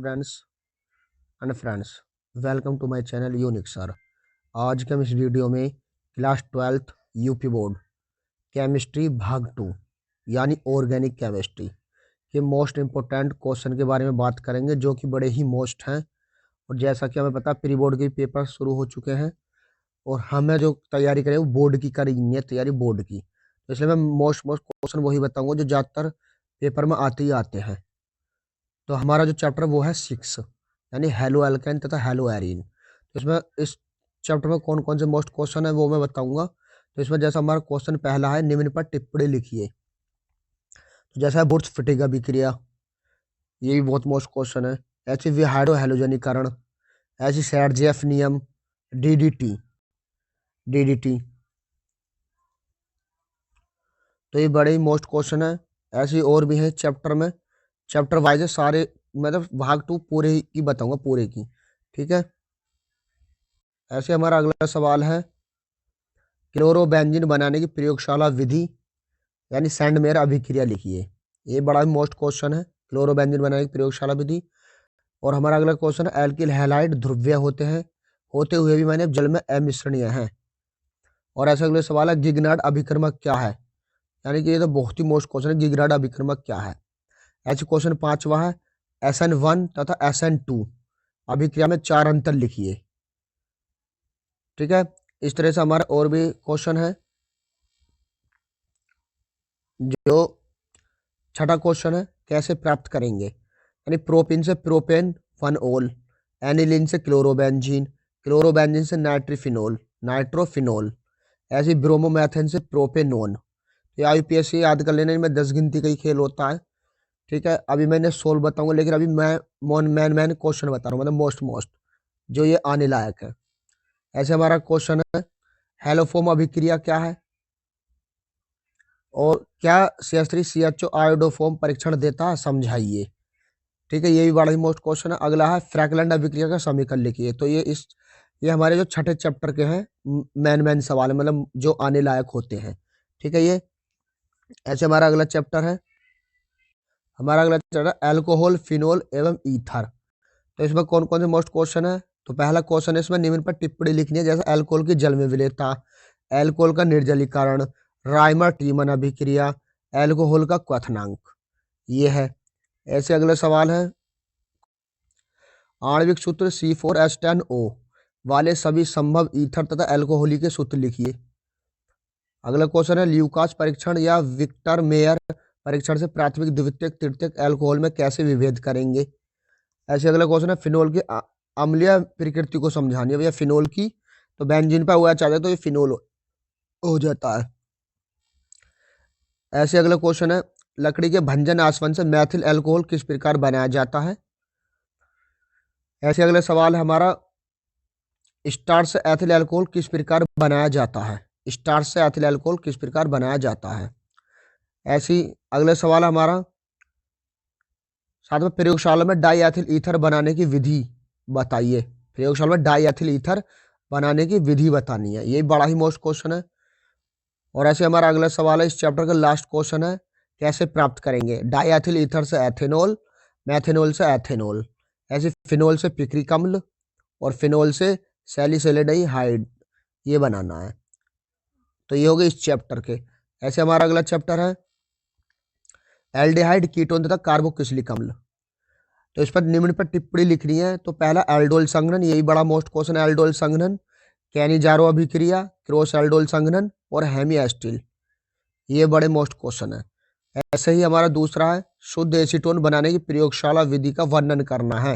Students and friends, welcome to my channel unique sir. आज के हम इस वीडियो में class 12th UP board chemistry भाग 2 यानी ऑर्गेनिक केमिस्ट्री के मोस्ट इम्पोर्टेंट क्वेश्चन के बारे में बात करेंगे, जो कि बड़े ही मोस्ट हैं। और जैसा कि हमें पता, प्री बोर्ड के पेपर शुरू हो चुके हैं और हमें जो तैयारी करें वो बोर्ड की करनी है, तैयारी बोर्ड की। तो इसलिए मैं मोस्ट क्वेश्चन वही बताऊंगा जो ज़्यादातर पेपर में आते ही आते हैं। तो हमारा जो चैप्टर वो है 6 यानी हेलो एल्केन तथा हेलो एरीन। तो इसमें इस चैप्टर में कौन कौन से मोस्ट क्वेश्चन है वो मैं बताऊंगा। तो इसमें जैसा हमारा क्वेश्चन पहला है, निम्न पर टिप्पणी लिखिए। तो जैसा है बुर्ज फटीग अभिक्रिया, ये भी बहुत मोस्ट क्वेश्चन है। ऐसे विहाइडो हेलोजनीकरण, ऐसी सैडजेफ नियम, डीडीटी डीडीटी, तो ये बड़े ही मोस्ट क्वेश्चन है। ऐसे और भी हैं चैप्टर में, चैप्टर वाइज है सारे, मतलब भाग 2 पूरे की बताऊंगा, पूरे की। ठीक है। ऐसे हमारा अगला सवाल है, क्लोरोबेंजीन बनाने की प्रयोगशाला विधि यानी सैंडमेयर अभिक्रिया लिखिए। ये बड़ा मोस्ट क्वेश्चन है, क्लोरोबेंजीन बनाने की प्रयोगशाला विधि। और हमारा अगला क्वेश्चन है, एल्किल हैलाइड ध्रुवीय होते हैं, होते हुए भी मैंने जल में अमिश्रणीय हैं। और ऐसा अगले सवाल है, गिगनार्ड अभिक्रमक क्या है, यानी कि ये तो बहुत ही मोस्ट क्वेश्चन है, गिगनार्ड अभिक्रमक क्या है। ऐसे क्वेश्चन 5वां है, SN1 तथा SN2 अभिक्रिया में 4 अंतर लिखिए। ठीक है। इस तरह से हमारा और भी क्वेश्चन है। जो छठा क्वेश्चन है, कैसे प्राप्त करेंगे, यानी प्रोपिन से प्रोपेन 1-ओल, एनिलीन से क्लोरोबेंजीन, क्लोरोबेंजीन से नाइट्रोफिनोल, ऐसी ब्रोमोमेथेन से प्रोपेनोन। ये IUPAC याद कर लेने में 10 गिनती का ही खेल होता है। ठीक है। अभी मैंने सोल्व बताऊंगा, लेकिन अभी मैं मैन क्वेश्चन बता रहा हूँ, मतलब मोस्ट जो ये आने लायक है। ऐसे हमारा क्वेश्चन है, हेलोफोम अभिक्रिया क्या है और क्या CH3 CHO आयोडोफोम परीक्षण देता है, समझाइए। ठीक है। ये भी बड़ा ही मोस्ट क्वेश्चन है। अगला है, फ्रैकलैंड अभिक्रिया का समीकरण लिखिए। तो ये हमारे जो छठे चैप्टर के हैं मैन सवाल है, मतलब जो आने लायक होते हैं। ठीक है। ये ऐसे हमारा अगला चैप्टर है, अल्कोहल, फिनोल एवं ईथर। तो इसमें कौन कौन से मोस्ट क्वेश्चन है। तो पहला क्वेश्चन है इसमें, निम्न पर टिप्पणी लिखनी है, जैसे अल्कोहल की जल में विलेयता, अल्कोहल का निर्जलीकरण, राइमर टीमन अभिक्रिया, अल्कोहल का क्वथनांक, ये है। ऐसे अगला सवाल है, आणविक सूत्र C4H10O वाले सभी संभव ईथर तथा अल्कोहली के सूत्र लिखिए। अगला क्वेश्चन है, ल्यूकास परीक्षण या विक्टर मेयर परीक्षण से प्राथमिक, द्वितीयक, तृतीयक अल्कोहल में कैसे विभेद करेंगे। ऐसे अगला क्वेश्चन है, फिनोल की अम्लीय प्रकृति को समझानी है। भैया फिनोल की, तो बेंजीन पर हुआ चाहते तो ये फिनोल हो जाता है। ऐसे अगला क्वेश्चन है, लकड़ी के भंजन आसवन से मैथिल अल्कोहल किस प्रकार बनाया जाता है। ऐसे अगला सवाल है हमारा, स्टार्च से एथिल अल्कोहल किस प्रकार बनाया जाता है, स्टार्च से एथिल अल्कोहल किस प्रकार बनाया जाता है। ऐसी अगला सवाल हमारा, साथ में प्रयोगशाला में डाई एथिल ईथर बनाने की विधि बताइए। प्रयोगशाला में डाई एथिल ईथर बनाने की विधि बतानी है, ये बड़ा ही मोस्ट क्वेश्चन है। और ऐसे हमारा अगला सवाल है, इस चैप्टर का लास्ट क्वेश्चन है, कैसे प्राप्त करेंगे डाई एथिल ईथर से एथेनॉल, मैथेनॉल से एथेनॉल, ऐसे फिनोल से पिक्रिक अम्ल और फिनोल से सैलिसिलाइड, ये बनाना है। तो ये हो गए इस चैप्टर के। ऐसे हमारा अगला चैप्टर है, एल्डिहाइड, कीटोन तथा कार्बोक्सिलिक अम्ल। तो इस पर निम्न पर टिप्पणी लिखनी है। तो पहला, एल्डोल संघनन, यही बड़ा मोस्ट क्वेश्चन है, एल्डोल संघनन, कैनिजारो अभिक्रिया, क्रॉस एल्डोल संघनन और हेमिएस्टिल, ये बड़े मोस्ट क्वेश्चन है। ऐसे ही हमारा दूसरा है, शुद्ध एसीटोन बनाने की प्रयोगशाला विधि का वर्णन करना है,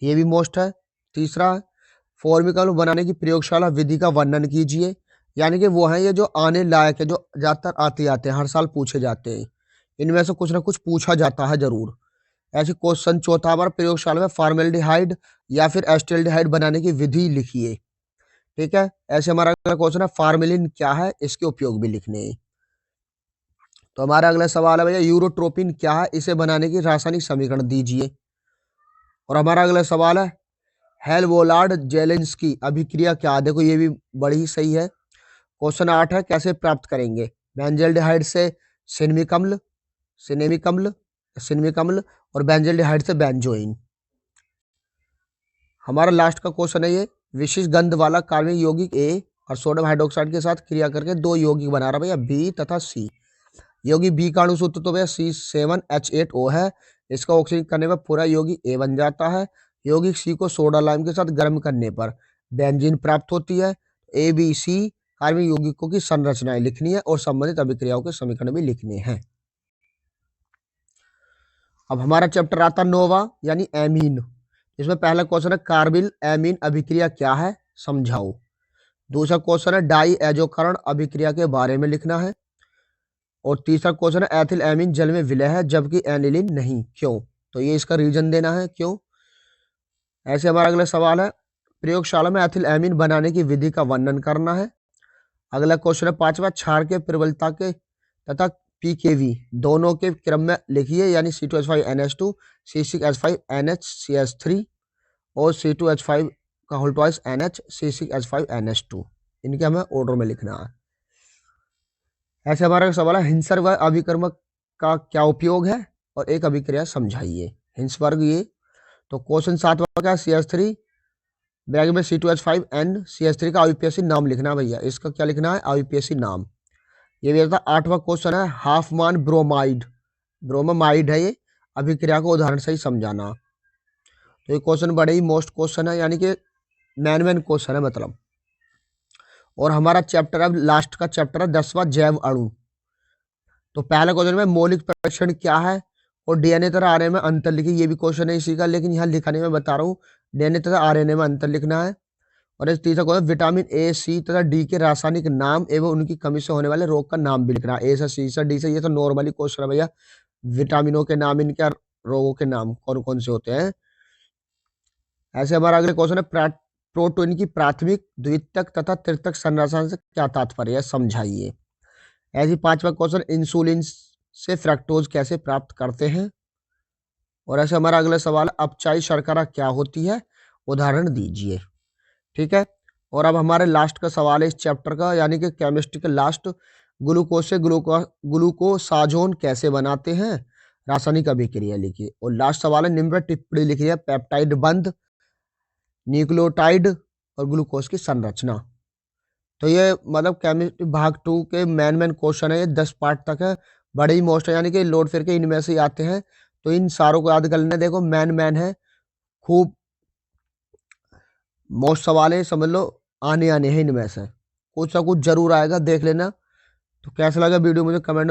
ये भी मोस्ट है। तीसरा, फॉर्मिक अम्ल बनाने की प्रयोगशाला विधि का वर्णन कीजिए, यानी कि वो है ये जो आने लायक है, जो ज्यादातर आते हैं, हर साल पूछे जाते हैं, इनमें से कुछ ना कुछ पूछा जाता है जरूर। ऐसे क्वेश्चन चौथा, हमारा प्रयोगशाला में फॉर्मेल्डिहाइड या फिर एस्टेल्डिहाइड बनाने की विधि लिखिए। ठीक है। ऐसे हमारा अगला क्वेश्चन है, फार्मेलिन क्या है, इसके उपयोग भी लिखने हैं। तो हमारा अगला सवाल है, भैया यूरोट्रोपिन क्या है, इसे बनाने की रासायनिक समीकरण दीजिए। और हमारा अगला सवाल है, हेलवोलार्ड जेलेंस्की अभिक्रिया क्या है। देखो ये भी बड़ी ही सही है। क्वेश्चन 8 है, कैसे प्राप्त करेंगे, बेंजल्डिहाइड से सिनेमिक अम्ल, सिनेमिक अम्ल और बेंजल्डिहाइड से बेंजोइन। हमारा लास्ट का क्वेश्चन है ये, विशिष्ट गंध वाला कार्बनिक यौगिक ए और सोडियम हाइड्रोक्साइड के साथ क्रिया करके 2 यौगिक बना रहा भैया, बी तथा सी। यौगिक बी का अणु सूत्र तो भैया C7H8O है। इसका ऑक्सीजन करने पर पूरा यौगिक ए बन जाता है। यौगिक सी को सोडा लाइम के साथ गर्म करने पर बेंजीन प्राप्त होती है। ए बी सी कार्बनिक यौगिकों की संरचनाएं लिखनी है और संबंधित अभिक्रियाओं के समीकरण भी लिखने हैं। अब हमारा चैप्टर आता है 9वां यानी एमीन। इसमें पहला क्वेश्चन है कार्बिल एमीन अभिक्रिया क्या है समझाओ। दूसरा क्वेश्चन है डाई एजोकरण अभिक्रिया के बारे में लिखना है। और तीसरा क्वेश्चन है एथिल एमीन जल में विलय है जबकि एनिलीन नहीं, क्यों? तो ये इसका रीजन देना है क्यों। ऐसे हमारा अगला सवाल है प्रयोगशाला में एथिल एमीन बनाने की विधि का वर्णन करना है। अगला क्वेश्चन है 5वां क्षार के प्रबलता के तथा पीकेवी दोनों के क्रम में लिखिए, यानी C2H5NH2 C6H5NHCH3 और C2H5 का होल ट्वाइस NH C6H5NH2, इनके हमें ऑर्डर में लिखना है। ऐसे हमारा सवाल है हिंसवर्ग व अभिकर्मक का क्या उपयोग है और एक अभिक्रिया समझाइए। हिंसवर्ग ये तो क्वेश्चन 7वां क्या CH3 ब्रैकेट में C2H5N CH3 का आईयूपीएसी नाम लिखना है भैया। इसका क्या लिखना है? आईयूपीएसी नाम। ये भी था 8वां क्वेश्चन है हाफमान ब्रोमाइड, ब्रोमामाइड है ये, अभिक्रिया को उदाहरण से ही समझाना। तो ये क्वेश्चन बड़े ही मोस्ट क्वेश्चन है, यानी कि मैन क्वेश्चन है मतलब। और हमारा चैप्टर अब लास्ट का चैप्टर है 10वां जैव अणु। तो पहला क्वेश्चन में मौलिक परीक्षण क्या है और डीएनए तथा आरएनए में अंतर लिखिए। ये भी क्वेश्चन है इसी का, लेकिन यहाँ लिखने में बता रहा हूँ डीएनए तथा आरएनए में अंतर लिखना है। और इस तीसरा क्वेश्चन विटामिन ए सी तथा डी के रासायनिक नाम एवं उनकी कमी से होने वाले रोग का नाम भी लिखना है। ए से सी से डी से, ये तो नॉर्मली क्वेश्चन है भैया, विटामिनों के नाम, इनके रोगों के नाम कौन कौन से होते हैं। ऐसे हमारा अगले क्वेश्चन है प्रोटीन की प्राथमिक द्वितीयक तथा तृतीयक संरचना से क्या तात्पर्य है समझाइए। ऐसे 5वां क्वेश्चन इंसुलिन से फ्रक्टोज कैसे प्राप्त करते हैं। और ऐसे हमारा अगला सवाल अपचायी शर्करा क्या होती है उदाहरण दीजिए। ठीक है। और अब हमारे लास्ट का सवाल है इस चैप्टर का, यानी कि केमिस्ट्री के लास्ट, ग्लूकोज से ग्लूकोसाजोन कैसे बनाते हैं, रासायनिक अभिक्रिया लिखिए। और लास्ट सवाल है निम्न पर टिप्पणी लिखिए पेप्टाइड बंध, न्यूक्लियोटाइड और ग्लूकोज की संरचना। तो ये मतलब केमिस्ट्री भाग 2 के मैन क्वेश्चन है, ये 10 पार्ट तक है, बड़े ही मोस्ट है, यानी कि लोड फिर के इनमें से ही आते हैं। तो इन सारों को याद कर लेना। देखो मैन है, खूब मोस्ट सवाल है, समझ लो आने हैं इनमें से, कुछ ना कुछ जरूर आएगा, देख लेना। तो कैसा लगा वीडियो मुझे कमेंट